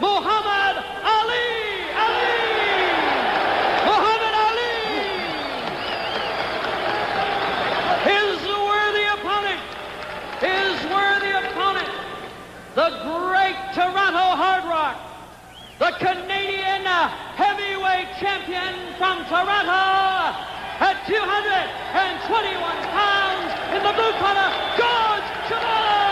Muhammad Ali. Muhammad Ali. His worthy opponent, the great Toronto Hard Rock, the Canadian heavyweight champion from Toronto, at 221 pounds in the blue corner, George Chuvalo.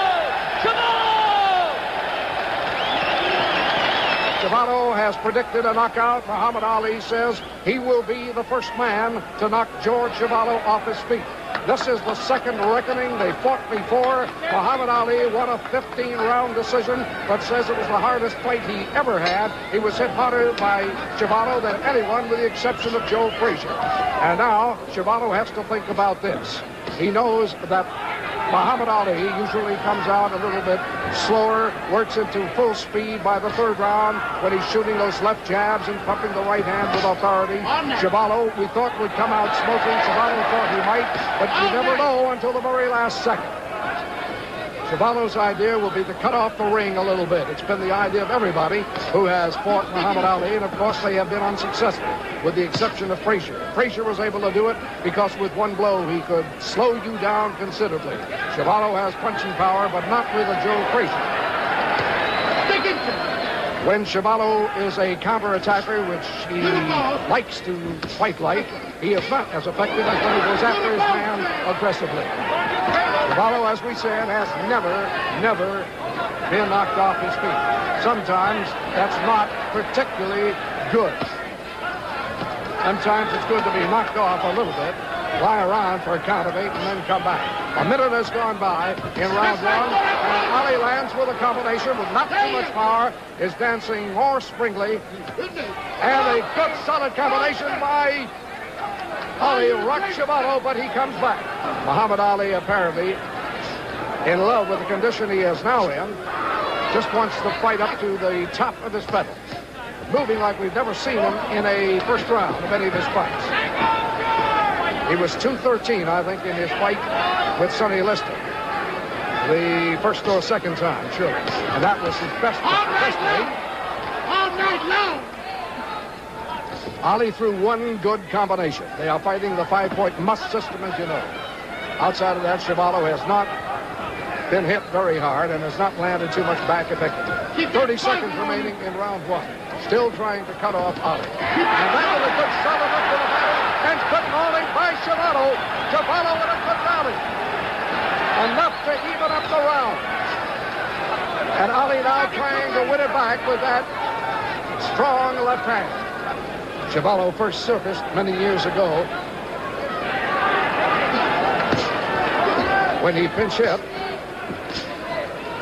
Chuvalo has predicted a knockout. Muhammad Ali says he will be the first man to knock George Chuvalo off his feet. This is the second reckoning. They fought before. Muhammad Ali won a 15-round decision, but says it was the hardest fight he ever had. He was hit harder by Chuvalo than anyone, with the exception of Joe Frazier. And now Chuvalo has to think about this. He knows that Muhammad Ali usually comes out a little bit slower, works into full speed by the third round when he's shooting those left jabs and pumping the right hand with authority. Chuvalo, we thought, would come out smoking. Chuvalo thought he might, but you never know until the very last second. Chuvalo's idea will be to cut off the ring a little bit. It's been the idea of everybody who has fought Muhammad Ali, and of course they have been unsuccessful, with the exception of Frazier. Frazier was able to do it because with one blow he could slow you down considerably. Chuvalo has punching power, but not with a Joe Frazier. When Chuvalo is a counter-attacker, which he likes to fight like, he is not as effective as when he goes after his man aggressively. Chuvalo, as we said, has never been knocked off his feet. Sometimes that's not particularly good. Sometimes it's good to be knocked off a little bit, lie around for a count of 8, and then come back. A minute has gone by in round one, and Ali lands with a combination with not too much power, is dancing more springly, and a good solid combination by Ali rocked Chuvalo, but he comes back. Muhammad Ali, apparently in love with the condition he is now in, just wants to fight up to the top of his pedal, moving like we've never seen him in a first round of any of his fights. He was 213, I think, in his fight with Sonny Liston, the first or second time, surely, and that was his best weight. All night long. Ali threw one good combination. They are fighting the 5-point must system, as you know. Outside of that, Chuvalo has not been hit very hard and has not landed too much back effectively. 30 seconds remaining in round one. Still trying to cut off Ali. And that was a good solid up to the bottom, and good mauling by Chuvalo. Chuvalo with a good rally. Enough to even up the round. And Ali now trying to win it back with that strong left hand. Chuvalo first surfaced many years ago when he pinch hit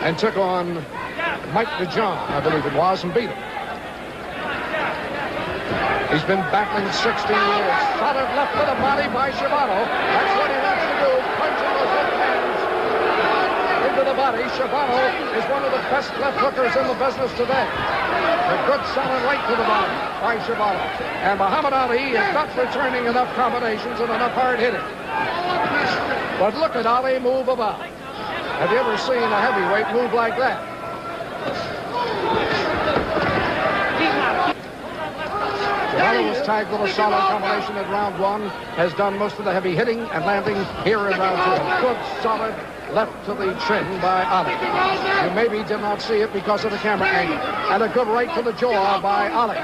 and took on Mike DeJohn, I believe it was, and beat him. He's been battling 16 years. Solid left to the body by Chuvalo. That's what he wants to do, punching those left hands into the body. Chuvalo is one of the best left hookers in the business today. A good solid right to the body by Chuvalo. And Muhammad Ali is not returning enough combinations and enough hard hitting. But look at Ali move about. Have you ever seen a heavyweight move like that? Chuvalo was tagged with a solid combination in round one, has done most of the heavy hitting and landing here in round two. A good solid left to the chin by Ali. You maybe did not see it because of the camera angle. And a good right to the jaw by Ali.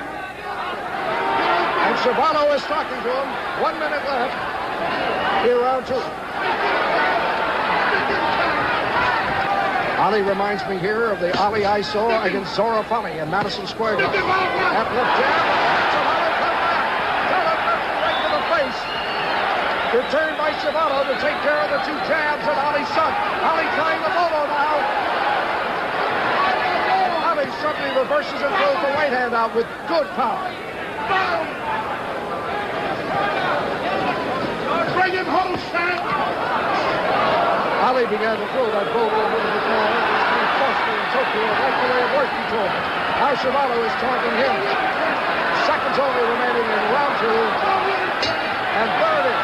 And Chuvalo is talking to him. 1 minute left here, round two. Ali reminds me here of the Ali I saw against Zora Funny in Madison Square Garden. That left jab. Chuvalo comes back. Solid left right to the face. Returned by Chuvalo to take care of the two jabs that Ali sunk. Ali trying the bolo now. Ali suddenly reverses and throws the right hand out with good power. Bring him home, son. Ali began to throw that bolo a little bit more. It's Foster in Tokyo, like the way it worked, he told me. Now Chuvalo is taunting him. Seconds only remaining in round two. And there it is.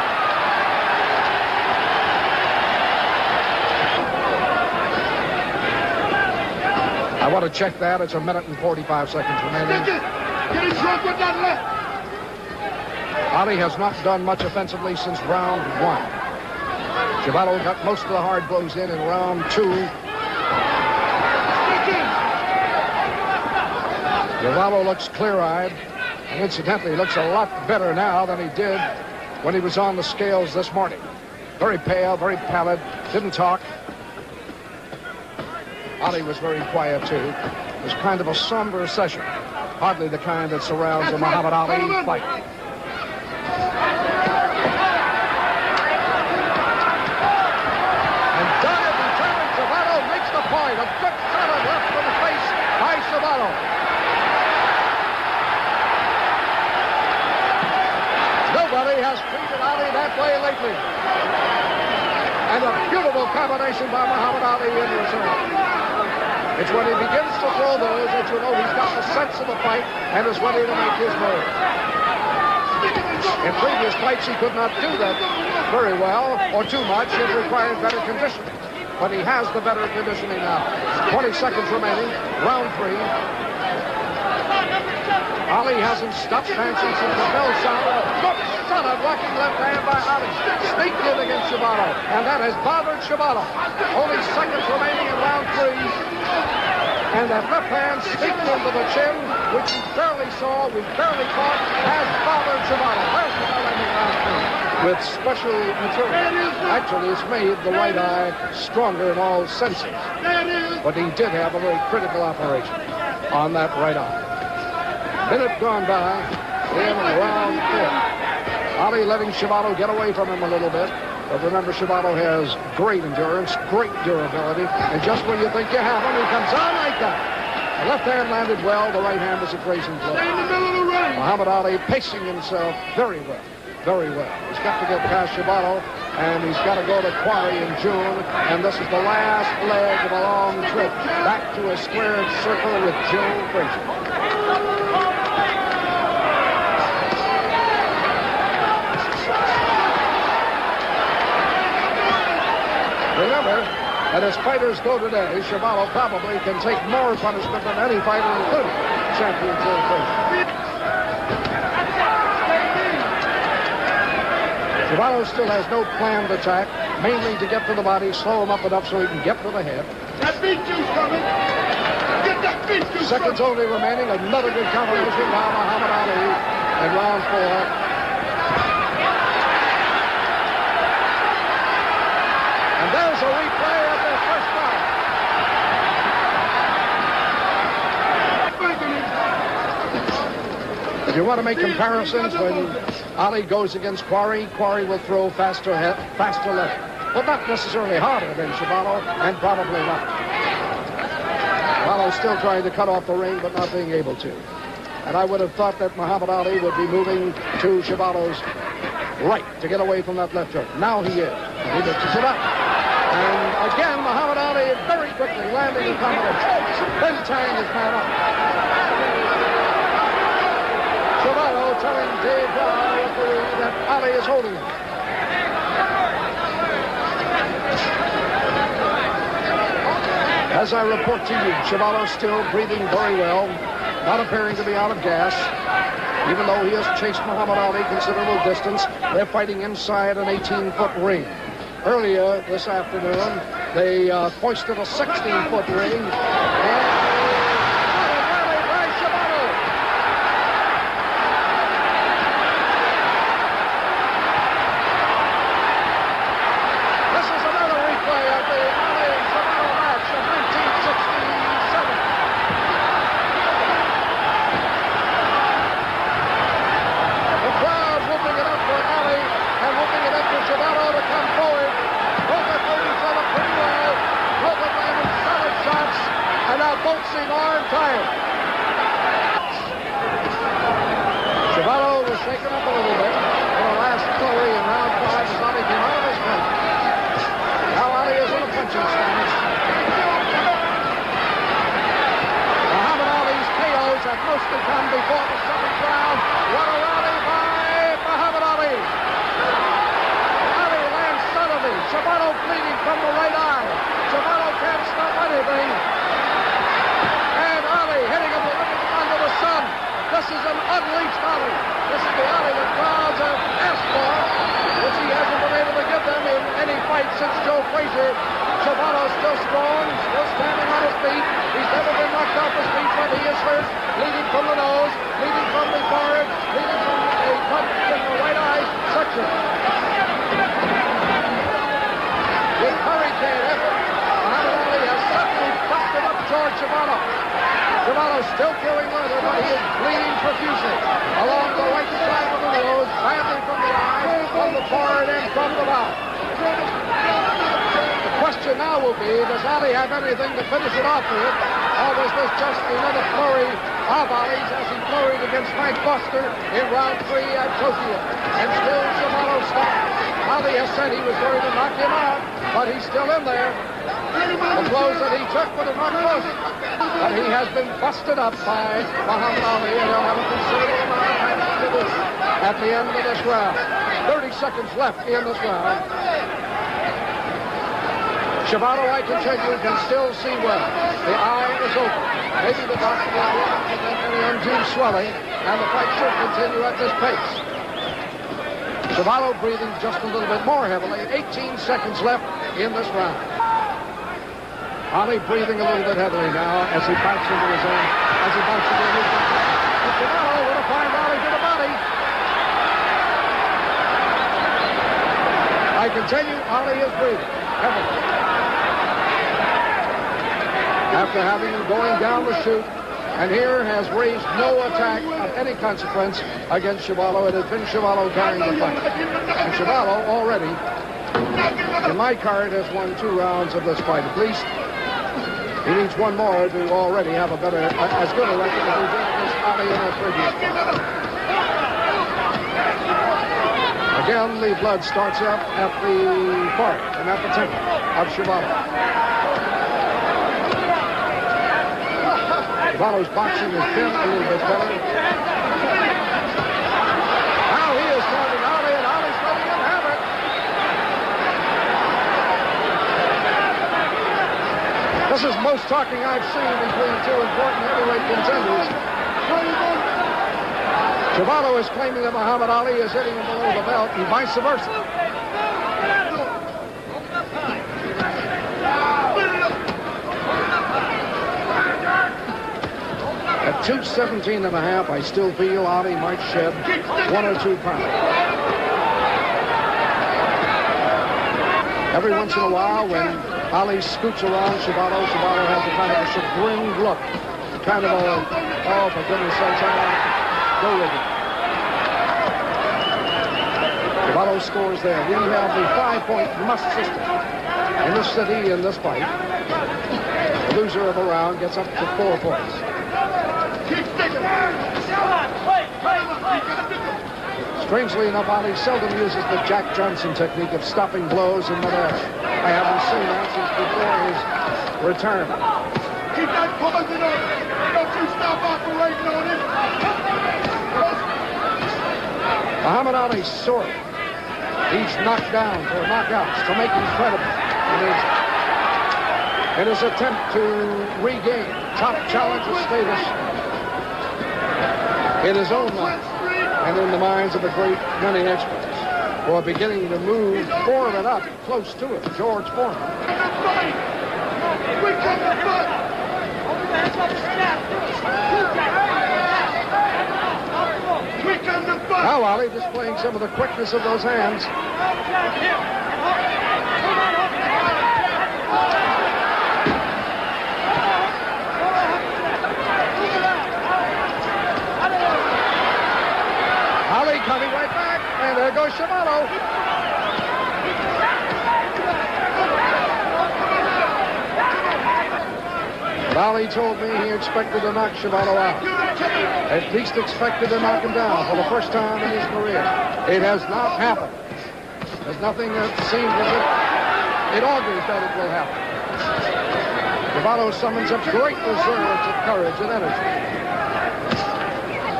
I want to check that. It's 1 minute and 45 seconds remaining. Get him drunk with that left. Ali has not done much offensively since round 1. Chuvalo got most of the hard blows in round 2. Chuvalo looks clear-eyed, and incidentally looks a lot better now than he did when he was on the scales this morning. Very pale, very pallid, didn't talk. Ali was very quiet, too. It was kind of a somber session. Hardly the kind that surrounds a Muhammad Ali fight. And done it, determined. Chuvalo makes the point. A good solid left to the face by Chuvalo. Nobody has treated Ali that way lately. And a beautiful combination by Muhammad Ali in return. It's when he begins to throw those that you know he's got the sense of the fight and is ready to make his move. In previous fights, he could not do that very well or too much. It required better conditioning. But he has the better conditioning now. 20 seconds remaining, round 3. Ali hasn't stopped dancing since the bell sounded. Good, solid rocking left hand by Ali. Sneaked in against Chuvalo, and that has bothered Chuvalo. Only seconds remaining in round 3. And that left hand sneaked into the chin, which we barely saw, we barely caught, has bothered Chuvalo. There's the bell ending round 3. With special material. Actually, it's made the right eye stronger in all senses. But he did have a very critical operation on that right eye. Minute gone by in round 4. Ali letting Chuvalo get away from him a little bit. But remember, Chuvalo has great endurance, great durability. And just when you think you have him, he comes on like that. The left hand landed well. The right hand was a grazing blow. Stay in the middle of the ring. Muhammad Ali pacing himself very well. Very well. He's got to get past Chuvalo, and he's got to go to Quarry in June. And this is the last leg of a long trip back to a squared circle with Joe Frazier. Remember that as fighters go today, Chuvalo probably can take more punishment than any fighter, including champion Joe Frazier. Chuvalo still has no planned attack, mainly to get to the body, slow him up enough so he can get to the head. That beat juice coming. Get that beat juice. Seconds only remaining. Another good combination by Muhammad Ali in round 4. And there's a replay of the first round. If you want to make comparisons, when Ali goes against Quarry, Quarry will throw faster left, but not necessarily harder than Chuvalo, and probably not. Chuvalo's still trying to cut off the ring, but not being able to. And I would have thought that Muhammad Ali would be moving to Chuvalo's right to get away from that left hook. Now he is. He mixes it up. And again, Muhammad Ali very quickly landing the combination. Then tying his man up. Chuvalo telling Dave Brown that Ali is holding him. As I report to you, Chuvalo still breathing very well, not appearing to be out of gas. Even though he has chased Muhammad Ali considerable distance, they're fighting inside an 18-foot ring. Earlier this afternoon, they hoisted a 16-foot ring. Chuvalo was shaken up a little bit for the last flurry in round 5 as Ali came out of his ring. Now Ali is in a punching stance. Muhammad Ali's KOs have mostly come before the 7th round. What a rally by Muhammad Ali. Ali lands suddenly. Chuvalo bleeding from the right eye. Chuvalo can't stop anything. since Joe Frazier. Chuvalo still strong, still standing on his feet. He's never been knocked off his feet, but he is hurt. Bleeding from the nose, bleeding from the forehead, bleeding from a cut in the right eye section. With hurricane effort, Muhammad Ali has suddenly busted up George Chuvalo. Chuvalo still carrying leather, but he is bleeding profusely along the right side of the nose, badly from the eye, from the forehead, and from the mouth. The question now will be, does Ali have anything to finish it off with, or was this just another flurry of Ali's as he flurried against Frank Buster in round 3 at Tokyo? And still Chuvalo stands. Ali has said he was going to knock him out, but he's still in there. The blows that he took were not close, but he has been busted up by Muhammad Ali, and he'll have a considerable amount of time to do at the end of this round. 30 seconds left in this round. Chuvalo, I can tell you, can still see well. The eye is open. Maybe the doctor will not prevent any undue swelling, and the fight should continue at this pace. Chuvalo breathing just a little bit more heavily. 18 seconds left in this round. Ali breathing a little bit heavily now as he backs into his own, as he backs into his own. Chuvalo with a fine rally to the body. I can tell you, Ali is breathing heavily. After having him going down the chute, and here has raised no attack of any consequence against Chuvalo. It has been Chuvalo carrying the fight. And Chuvalo already, in my card, has won 2 rounds of this fight at least. He needs one more to already have a better, as good a record as he did against Ali in the previous fight. Again, the blood starts up at the forehead and at the temple of Chuvalo. Chuvalo's boxing has been a little bit better. Now he is targeting Ali, and Ali's letting him have it. This is most talking I've seen between 2 important heavyweight contenders. Chuvalo is claiming that Muhammad Ali is hitting him below the belt, and vice versa. At 217 and a half, I still feel Ali might shed 1 or 2 pounds. Every once in a while, when Ali scoots around Chuvalo, Chuvalo has a kind of a chagrined look. Kind of a, oh, for goodness sakes, go with it. Chuvalo scores there. We have the 5-point must system in this city in this fight. The loser of a round gets up to 4 points. Strangely enough, Ali seldom uses the Jack Johnson technique of stopping blows in midair. I haven't seen that since before his retirement. Keep that poison up. Don't you stop operating on it. Muhammad Ali's sword. He's knocked down for knockouts to make him credible in his attempt to regain top challenger status in his own mind and in the minds of a great many experts who are beginning to move Foreman up close to it. George Foreman. Now Ali displaying some of the quickness of those hands. Ali coming right back, and there goes Chuvalo. But Ali told me he expected to knock Chuvalo out. At least expected to knock him down for the first time in his career. It has not happened. There's nothing that seems as if it augurs that it will happen. Chuvalo summons up great reserves of courage and energy.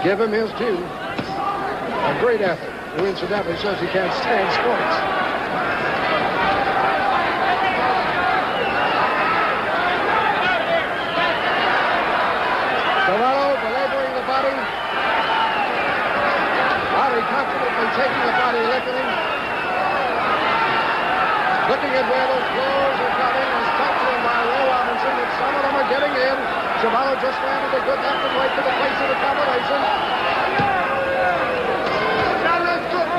Give him his due. A great athlete who incidentally says he can't stand sports. Chuvalo belaboring the body. Ali confidently taking the body, licking him. But lifting it where those blows are coming and tackling by Ray Robinson, and some of them are getting in. Chuvalo just landed a good left and right to the place of the combination.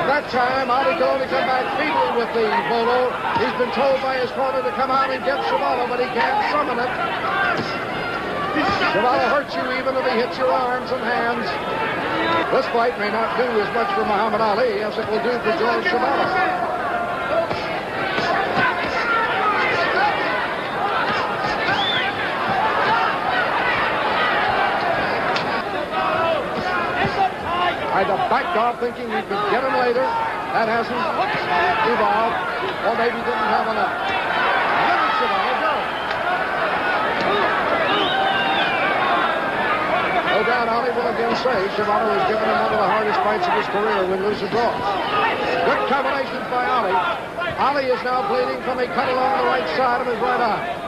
That time, Ali could only come back feebly with the bolo. He's been told by his corner to come out and get Chuvalo, but he can't summon it. Chuvalo hurts you even if he hits your arms and hands. This fight may not do as much for Muhammad Ali as it will do for George Chuvalo. I'd have backed off thinking we could get him later. That hasn't evolved. Or maybe didn't have enough. Let Chuvalo go. No doubt Ali will again say Chuvalo has given him one of the hardest fights of his career, win, lose, or draw. Good combinations by Ali. Ali is now bleeding from a cut along the right side of his right eye.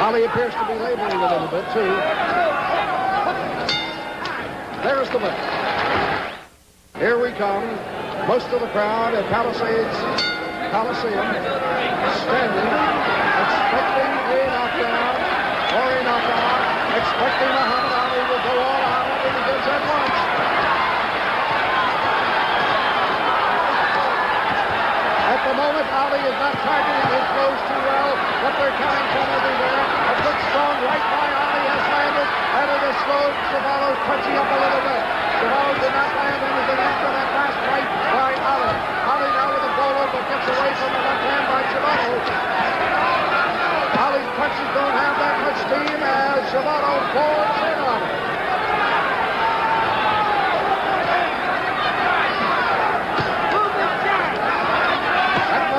Ali appears to be laboring a little bit, too. There's the win. Here we come. Most of the crowd at Coliseum standing, expecting a knockdown or a knockout, expecting Muhammad Ali will go all out and it begins at once. At the moment, Ali is not targeting his blows too well, but they're coming from everywhere. A good strong right by Ali has landed, and it has slowed Chuvalo's punching up a little bit. Chuvalo did not land anything after that last right by Ali. Ali now with a bolo, but gets away from the left hand by Chuvalo. Ali's punches don't have that much steam as Chuvalo forwards in on it.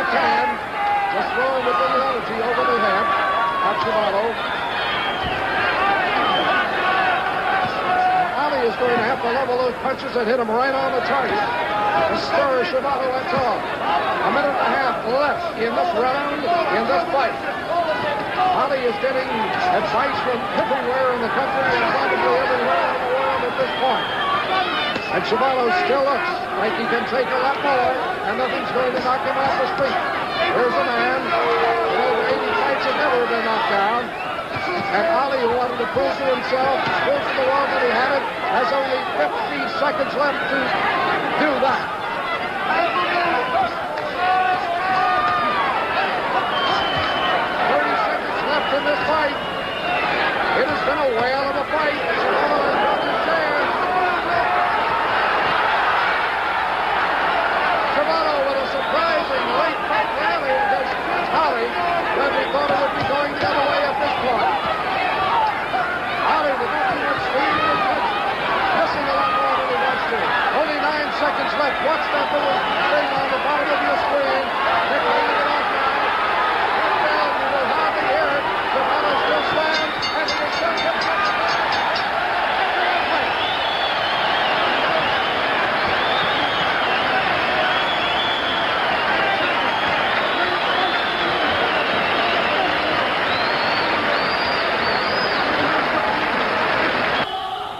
Just throwing with the energy over the head of Chuvalo. Ali is going to have to level those punches and hit him right on the target to stir Chuvalo at all. A minute and a half left in this round, in this fight. Ali is getting advice from everywhere in the country and probably everywhere in the world at this point. And Chuvalo still looks like he can take a lot more, and nothing's going to knock him off his feet. Here's a man in over 80 fights has never been knocked down. And Ali, who wanted to prove to himself, prove to the world that he had it, has only 50 seconds left to do that. 30 seconds left in this fight. It has been a whale of a fight. Chuvalo has got his chance. Chuvalo with a surprising late fight rally against Ali when we thought it would be going the other way at this point. Ali with not too much speed and missing a lot more than he wants to. Only 9 seconds left. Watch that little thing on the bottom of your screen. They're going to get off now. You will hardly hear it. Chuvalo still stands and he will still get back.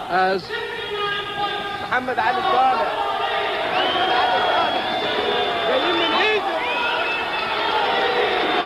As Muhammad Ali